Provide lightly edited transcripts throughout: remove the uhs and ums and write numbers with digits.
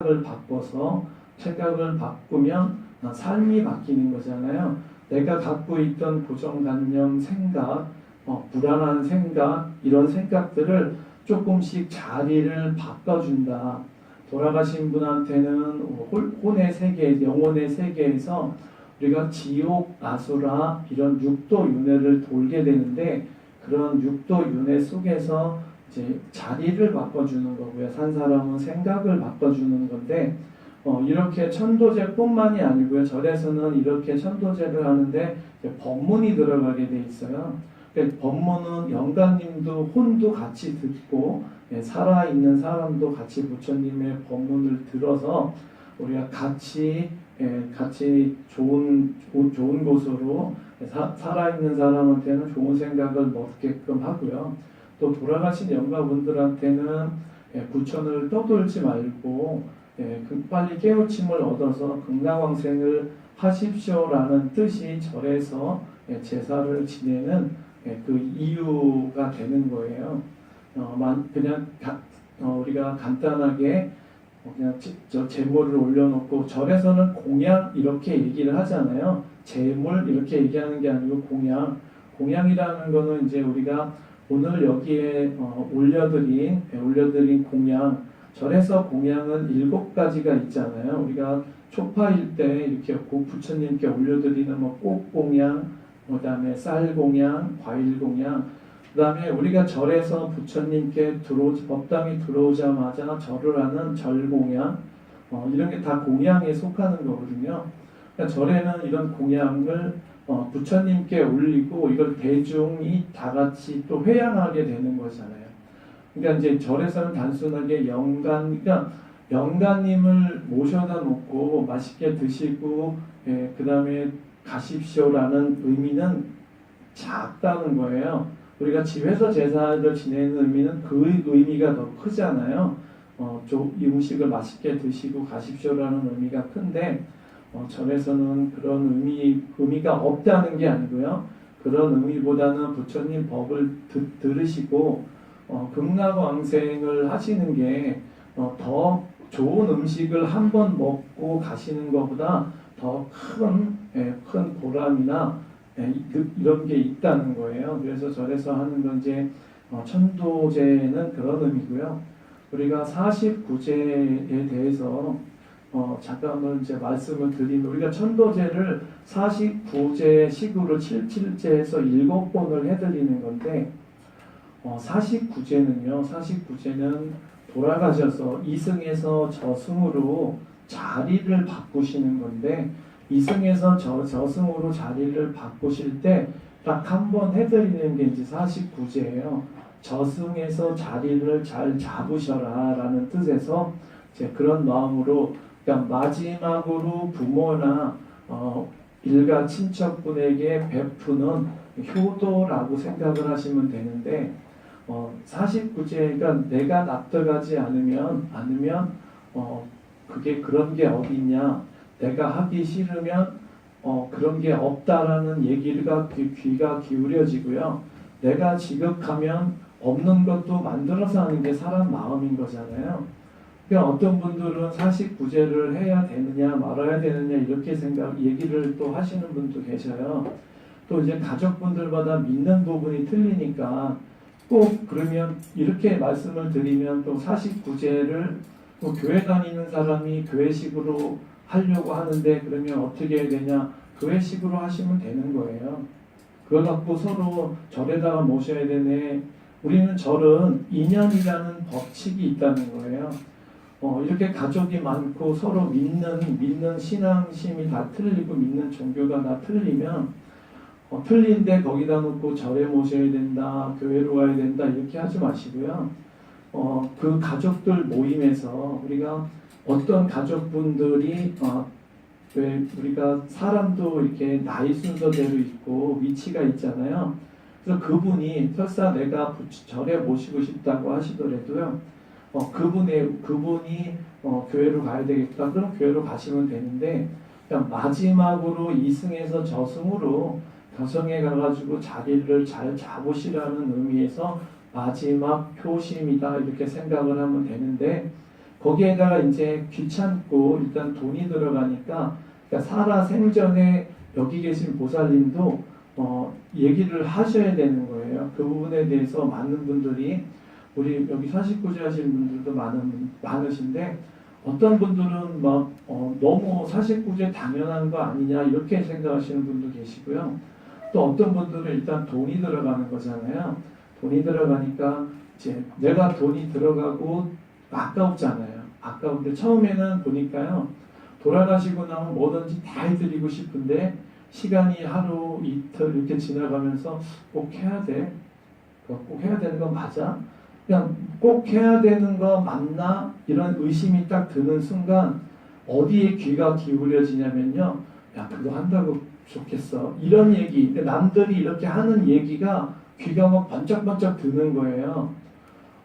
생각을 바꿔서 생각을 바꾸면 삶이 바뀌는 거잖아요. 내가 갖고 있던 고정관념, 생각, 불안한 생각, 이런 생각들을 조금씩 자리를 바꿔준다. 돌아가신 분한테는 혼의 세계, 영혼의 세계에서 우리가 지옥, 아수라 이런 육도 윤회를 돌게 되는데 그런 육도 윤회 속에서 이제 자리를 바꿔주는 거고요. 산 사람은 생각을 바꿔주는 건데 이렇게 천도제뿐만이 아니고요. 절에서는 이렇게 천도제를 하는데 법문이 들어가게 돼 있어요. 그러니까 법문은 영가님도 혼도 같이 듣고 살아있는 사람도 같이 부처님의 법문을 들어서 우리가 같이 좋은 곳으로 살아있는 사람한테는 좋은 생각을 먹게끔 하고요. 또 돌아가신 영가분들한테는 부처를 떠돌지 말고 빨리 깨우침을 얻어서 극락왕생을 하십시오라는 뜻이 절에서 제사를 지내는 그 이유가 되는 거예요. 그냥 우리가 간단하게 그냥 제물을 올려놓고 절에서는 공양 이렇게 얘기를 하잖아요. 제물 이렇게 얘기하는 게 아니고 공양이라는 거는 이제 우리가 오늘 여기에 올려드린 공양, 절에서 공양은 7가지가 있잖아요. 우리가 초파일 때 이렇게 부처님께 올려드리는 꽃공양, 그다음에 쌀공양, 과일공양, 그다음에 우리가 절에서 부처님께 법당에 들어오자마자 절을 하는 절공양, 이런 게 다 공양에 속하는 거거든요. 그러니까 절에는 이런 공양을 부처님께 올리고 이걸 대중이 다 같이 또 회양하게 되는 거잖아요. 그러니까 이제 절에서는 단순하게 그러니까 영가님을 모셔다 놓고 맛있게 드시고 그 다음에 가십시오라는 의미는 작다는 거예요. 우리가 집에서 제사를 지내는 의미는 그 의미가 더 크잖아요. 이 음식을 맛있게 드시고 가십시오라는 의미가 큰데 절에서는 그런 의미가 없다는 게 아니고요. 그런 의미보다는 부처님 법을 들으시고 극락왕생을 하시는 게 더 좋은 음식을 한 번 먹고 가시는 것보다 더 큰 보람이나 이런 게 있다는 거예요. 그래서 절에서 하는 건 이제 천도제는 그런 의미고요. 우리가 49제에 대해서 잠깐만 이제 말씀을 드리면 우리가 천도제를 49제 식으로 77제에서 7번을 해드리는 건데 49제는 돌아가셔서 이승에서 저승으로 자리를 바꾸시는 건데 이승에서 저승으로 자리를 바꾸실 때 딱 한 번 해드리는 게 이제 49제예요. 저승에서 자리를 잘 잡으셔라 라는 뜻에서 이제 그런 마음으로 그러니까 마지막으로 부모나 일가 친척분에게 베푸는 효도라고 생각을 하시면 되는데 49제가 내가 납득하지 않으면 그게 그런 게 어딨냐, 내가 하기 싫으면 그런 게 없다라는 얘기가 귀가 기울여지고요. 내가 지극하면 없는 것도 만들어서 하는 게 사람 마음인 거잖아요. 그러니까 어떤 분들은 49제를 해야 되느냐 말아야 되느냐 이렇게 얘기를 또 하시는 분도 계셔요. 또 이제 가족분들마다 믿는 부분이 틀리니까 꼭 그러면 이렇게 말씀을 드리면 또 49제를 또 교회 다니는 사람이 교회식으로 하려고 하는데 그러면 어떻게 해야 되냐, 교회식으로 하시면 되는 거예요. 그거 갖고 서로 절에다가 모셔야 되네. 우리는 절은 인연이라는 법칙이 있다는 거예요. 이렇게 가족이 많고 서로 믿는 신앙심이 다 틀리고 믿는 종교가 다 틀리면 틀린데 거기다 놓고 절에 모셔야 된다, 교회로 가야 된다 이렇게 하지 마시고요. 그 가족들 모임에서 우리가 어떤 가족분들이 왜 우리가 사람도 이렇게 나이 순서대로 있고 위치가 있잖아요. 그래서 그분이 설사 내가 절에 모시고 싶다고 하시더라도요. 그분이 교회로 가야 되겠다. 그럼 교회로 가시면 되는데 그냥 마지막으로 이승에서 저승으로 저승에 가가지고 자리를 잘 잡으시라는 의미에서 마지막 효심이다 이렇게 생각을 하면 되는데 거기에다가 이제 귀찮고 일단 돈이 들어가니까 그러니까 살아 생전에 여기 계신 보살님도 얘기를 하셔야 되는 거예요. 그 부분에 대해서 많은 분들이 우리 여기 49제 하시는 분들도 많으신데 어떤 분들은 막 너무 49제 당연한 거 아니냐 이렇게 생각하시는 분도 계시고요. 또 어떤 분들은 일단 돈이 들어가는 거잖아요. 돈이 들어가니까 이제 내가 돈이 들어가고 아까웠잖아요. 아까운데 처음에는 보니까요. 돌아가시고 나면 뭐든지 다 해드리고 싶은데 시간이 하루 이틀 이렇게 지나가면서 꼭 해야 돼. 꼭 해야 되는 건 맞아? 그냥 꼭 해야 되는 거 맞나? 이런 의심이 딱 드는 순간 어디에 귀가 기울여지냐면요. 야, 그거 한다고 좋겠어. 이런 얘기, 남들이 이렇게 하는 얘기가 귀가 막 번쩍번쩍 드는 거예요.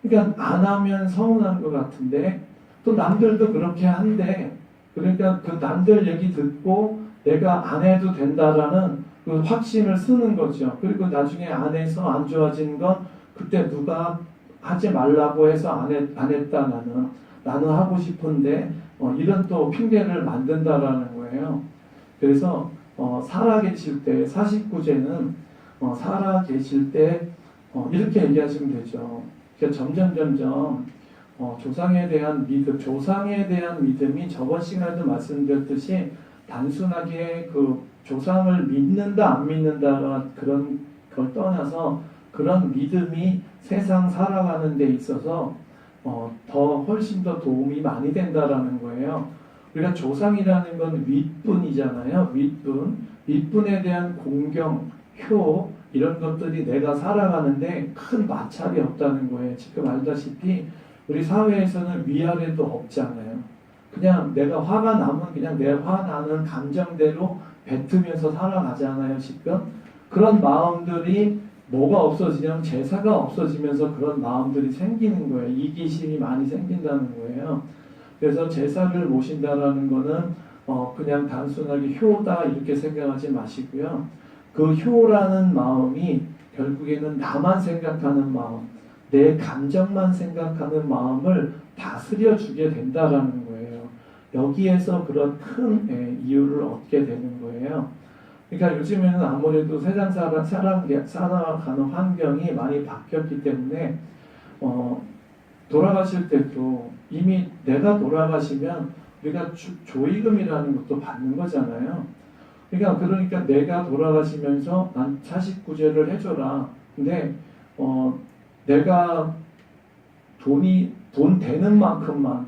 그러니까 안 하면 서운한 것 같은데 또 남들도 그렇게 한대. 그러니까 그 남들 얘기 듣고 내가 안 해도 된다라는 그 확신을 쓰는 거죠. 그리고 나중에 안 해서 안 좋아진 건 그때 누가 하지 말라고 해서 안 했다 나는 하고 싶은데 이런 또 핑계를 만든다라는 거예요. 그래서 살아계실 때 49제는 살아계실 때 이렇게 얘기하시면 되죠. 그러니까 점점 조상에 대한 믿음이 저번 시간에도 말씀드렸듯이 단순하게 그 조상을 믿는다 안 믿는다가 그런 걸 떠나서 그런 믿음이 세상 살아가는 데 있어서 더 훨씬 더 도움이 많이 된다라는 거예요. 우리가 조상이라는 건 윗분이잖아요. 윗분에 대한 공경, 효 이런 것들이 내가 살아가는데 큰 마찰이 없다는 거예요. 지금 알다시피 우리 사회에서는 위아래도 없잖아요. 그냥 내가 화가 나면 그냥 내 화나는 감정대로 뱉으면서 살아가잖아요. 지금 그런 마음들이 뭐가 없어지냐면 제사가 없어지면서 그런 마음들이 생기는 거예요. 이기심이 많이 생긴다는 거예요. 그래서 제사를 모신다라는 거는 그냥 단순하게 효다 이렇게 생각하지 마시고요. 그 효라는 마음이 결국에는 나만 생각하는 마음, 내 감정만 생각하는 마음을 다스려 주게 된다라는 거예요. 여기에서 그런 큰 이유를 얻게 되는 거예요. 그러니까 요즘에는 아무래도 세상 살아가는 환경이 많이 바뀌었기 때문에 돌아가실 때도 이미 내가 돌아가시면 우리가 조의금이라는 것도 받는 거잖아요. 그러니까 내가 돌아가시면서 난 49제를 해줘라. 근데 내가 돈 되는 만큼만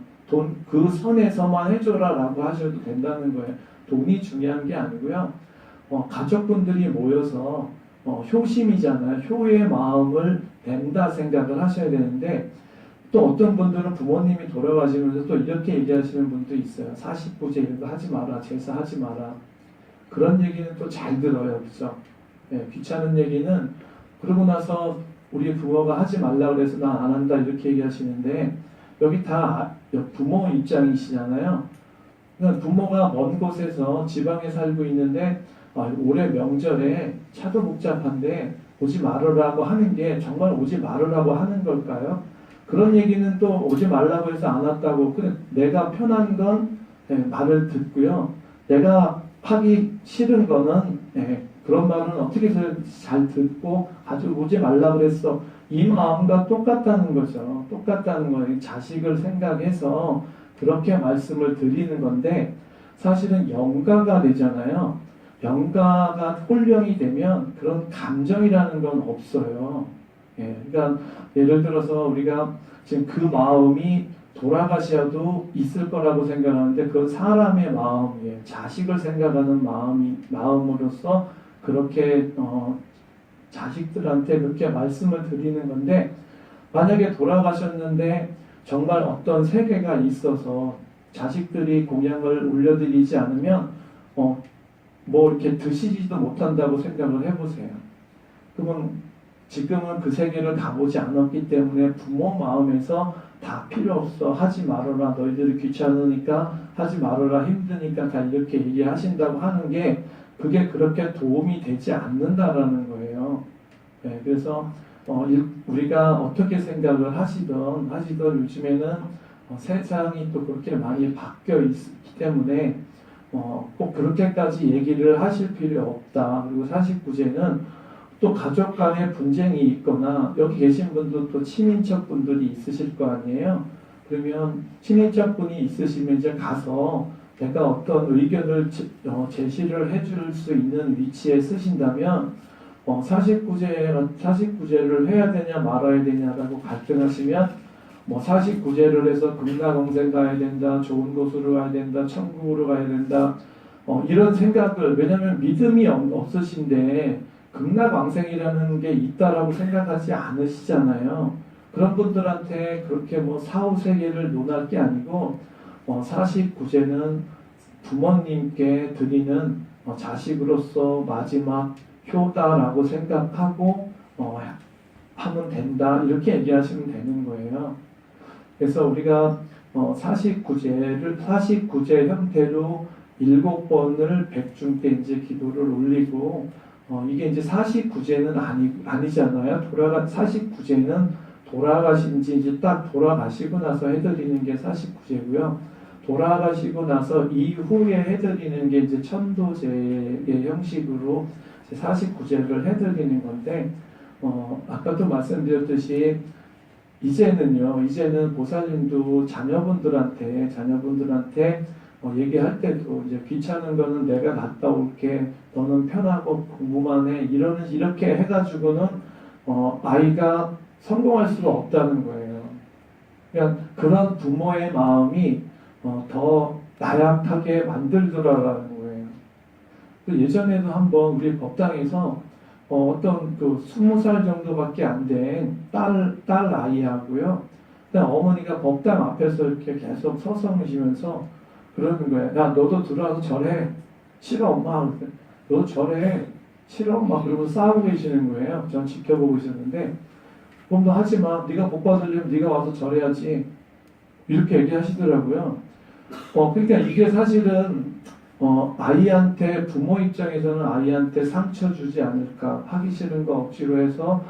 그 선에서만 해줘라라고 하셔도 된다는 거예요. 돈이 중요한 게 아니고요. 가족분들이 모여서 효심이잖아요. 효의 마음을 낸다 생각을 하셔야 되는데 또 어떤 분들은 부모님이 돌아가시면서 또 이렇게 얘기하시는 분도 있어요. 49제 이런 거 하지 마라. 제사하지 마라. 그런 얘기는 또 잘 들어요. 그렇죠? 네, 귀찮은 얘기는 그러고 나서 우리 부모가 하지 말라 그래서 난 안 한다 이렇게 얘기하시는데 여기 다 부모 입장이시잖아요. 그러니까 부모가 먼 곳에서 지방에 살고 있는데 올해 명절에 차도 복잡한데 오지 말으라고 하는 게 정말 오지 말으라고 하는 걸까요? 그런 얘기는 또 오지 말라고 해서 안 왔다고 내가 편한 건 말을 듣고요. 내가 하기 싫은 거는 그런 말은 어떻게 잘 듣고 아주 오지 말라 그랬어. 이 마음과 똑같다는 거죠. 똑같다는 거예요. 자식을 생각해서 그렇게 말씀을 드리는 건데 사실은 영가가 되잖아요. 영가가 홀령이 되면 그런 감정이라는 건 없어요. 그러니까 예를 들어서 우리가 지금 그 마음이 돌아가셔도 있을 거라고 생각하는데 그건 사람의 마음이에요. 자식을 생각하는 마음으로서 그렇게 자식들한테 그렇게 말씀을 드리는 건데 만약에 돌아가셨는데 정말 어떤 세계가 있어서 자식들이 공양을 올려드리지 않으면 뭐 이렇게 드시지도 못한다고 생각을 해보세요. 그러면 지금은 그 세계를 가보지 않았기 때문에 부모 마음에서 다 필요 없어 하지 말아라 너희들이 귀찮으니까 하지 말아라 힘드니까 다 이렇게 얘기하신다고 하는 게 그게 그렇게 도움이 되지 않는다라는 거예요. 그래서 우리가 어떻게 생각을 하시던 요즘에는 세상이 또 그렇게 많이 바뀌어 있기 때문에 꼭 그렇게까지 얘기를 하실 필요 없다. 그리고 49제는 또 가족 간의 분쟁이 있거나 여기 계신 분도 또 친인척 분들이 있으실 거 아니에요. 그러면 친인척 분이 있으시면 이제 가서 내가 어떤 의견을 제시를 해줄 수 있는 위치에 쓰신다면 49제를 해야 되냐 말아야 되냐라고 갈등하시면 49제를 해서 극락왕생 가야 된다, 좋은 곳으로 가야 된다, 천국으로 가야 된다, 이런 생각을, 왜냐하면 믿음이 없으신데 극락왕생이라는 게 있다라고 생각하지 않으시잖아요. 그런 분들한테 그렇게 사후세계를 논할 게 아니고 49제는 부모님께 드리는 자식으로서 마지막 효다라고 생각하고 하면 된다, 이렇게 얘기하시면 되는 거예요. 그래서 우리가 49제 형태로 7번을 백중 때 이제 기도를 올리고 이게 이제 49제는 아니잖아요. 49제는 돌아가신 지 이제 딱 돌아가시고 나서 해드리는 게 49제고요. 돌아가시고 나서 이후에 해드리는 게 이제 천도제의 형식으로 49제를 해드리는 건데, 아까도 말씀드렸듯이 이제는 보살님도 자녀분들한테 얘기할 때도 이제 귀찮은 거는 내가 갔다 올게, 너는 편하고 공부만 해, 이렇게 해가지고는 아이가 성공할 수가 없다는 거예요. 그러니까 그런 부모의 마음이 더 나약하게 만들더라라는 거예요. 예전에도 한번 우리 법당에서 어떤 20살 정도밖에 안 된 딸 아이하고요. 그냥 어머니가 법당 앞에서 이렇게 계속 서성이시면서 그러는 거예요. 야, 너도 들어와서 절해. 싫어, 엄마. 너도 절해. 싫어, 엄마. 그러고 싸우고 계시는 거예요. 전 지켜보고 있었는데, 그럼 너 하지 마. 네가 복 받으려면 네가 와서 절해야지. 이렇게 얘기하시더라고요. 그러니까 이게 사실은 아이한테, 부모 입장에서는 아이한테 상처 주지 않을까, 하기 싫은 거 억지로 해서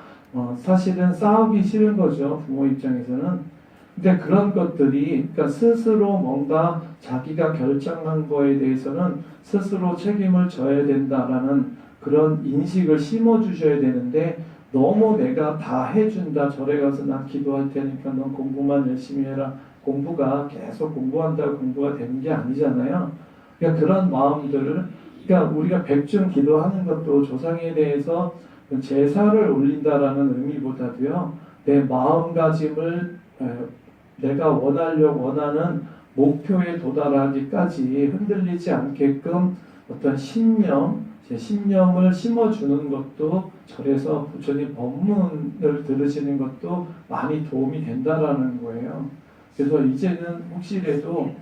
사실은 싸우기 싫은 거죠, 부모 입장에서는. 근데 그런 것들이, 그러니까 스스로 뭔가 자기가 결정한 거에 대해서는 스스로 책임을 져야 된다라는 그런 인식을 심어주셔야 되는데, 너무 내가 다 해준다, 절에 가서 난 기도할 테니까 넌 공부만 열심히 해라, 공부가 계속 공부한다고 공부가 되는 게 아니잖아요. 그러니까 그런 마음들을, 그러니까 우리가 백중 기도하는 것도 조상에 대해서 제사를 올린다라는 의미보다도요, 내 마음가짐을 내가 원하는 목표에 도달하기까지 흔들리지 않게끔 어떤 신념을 심어주는 것도, 절에서 부처님 법문을 들으시는 것도 많이 도움이 된다라는 거예요. 그래서 이제는 혹시라도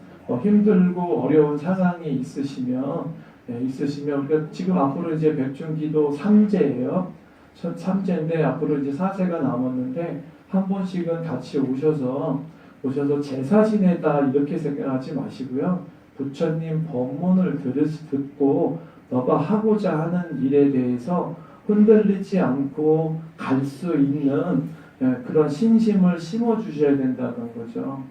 힘들고 어려운 상황이 있으시면 그러니까 지금 앞으로 이제 백중기도 3제예요. 3제인데 앞으로 이제 4세가 남았는데, 한 번씩은 같이 오셔서 제사 지내다 이렇게 생각하지 마시고요. 부처님 법문을 듣고 너가 하고자 하는 일에 대해서 흔들리지 않고 갈 수 있는 그런 신심을 심어주셔야 된다는 거죠.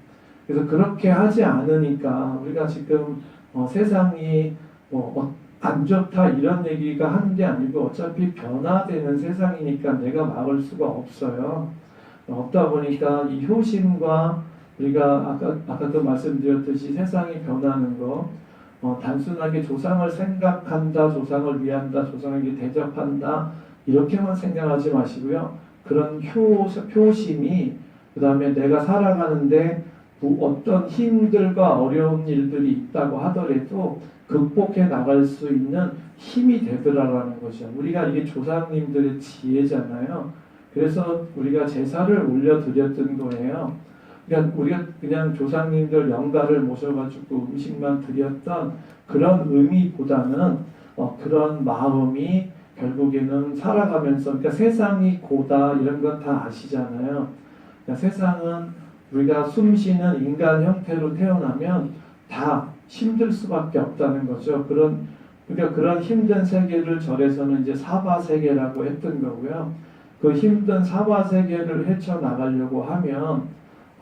그래서 그렇게 하지 않으니까 우리가 지금 세상이 안 좋다 이런 얘기가 하는 게 아니고, 어차피 변화되는 세상이니까 내가 막을 수가 없어요. 없다 보니까 이 효심과, 우리가 아까도 말씀드렸듯이 세상이 변하는 거, 단순하게 조상을 생각한다, 조상을 위한다, 조상에게 대접한다, 이렇게만 생각하지 마시고요. 그런 효심이, 그 다음에 내가 살아가는데 어떤 힘들과 어려운 일들이 있다고 하더라도 극복해 나갈 수 있는 힘이 되더라라는 거죠. 우리가 이게 조상님들의 지혜잖아요. 그래서 우리가 제사를 올려드렸던 거예요. 그러니까 우리가 그냥 조상님들 영가를 모셔가지고 음식만 드렸던 그런 의미보다는 그런 마음이 결국에는 살아가면서, 그러니까 세상이 고다 이런 건 다 아시잖아요. 그러니까 세상은 우리가 숨쉬는 인간 형태로 태어나면 다 힘들 수밖에 없다는 거죠. 그러니까 그런 힘든 세계를 절에서는 이제 사바세계라고 했던 거고요. 그 힘든 사바세계를 헤쳐나가려고 하면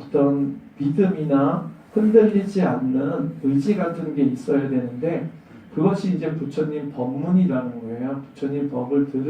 어떤 믿음이나 흔들리지 않는 의지 같은 게 있어야 되는데 그것이 이제 부처님 법문이라는 거예요. 부처님 법을 들으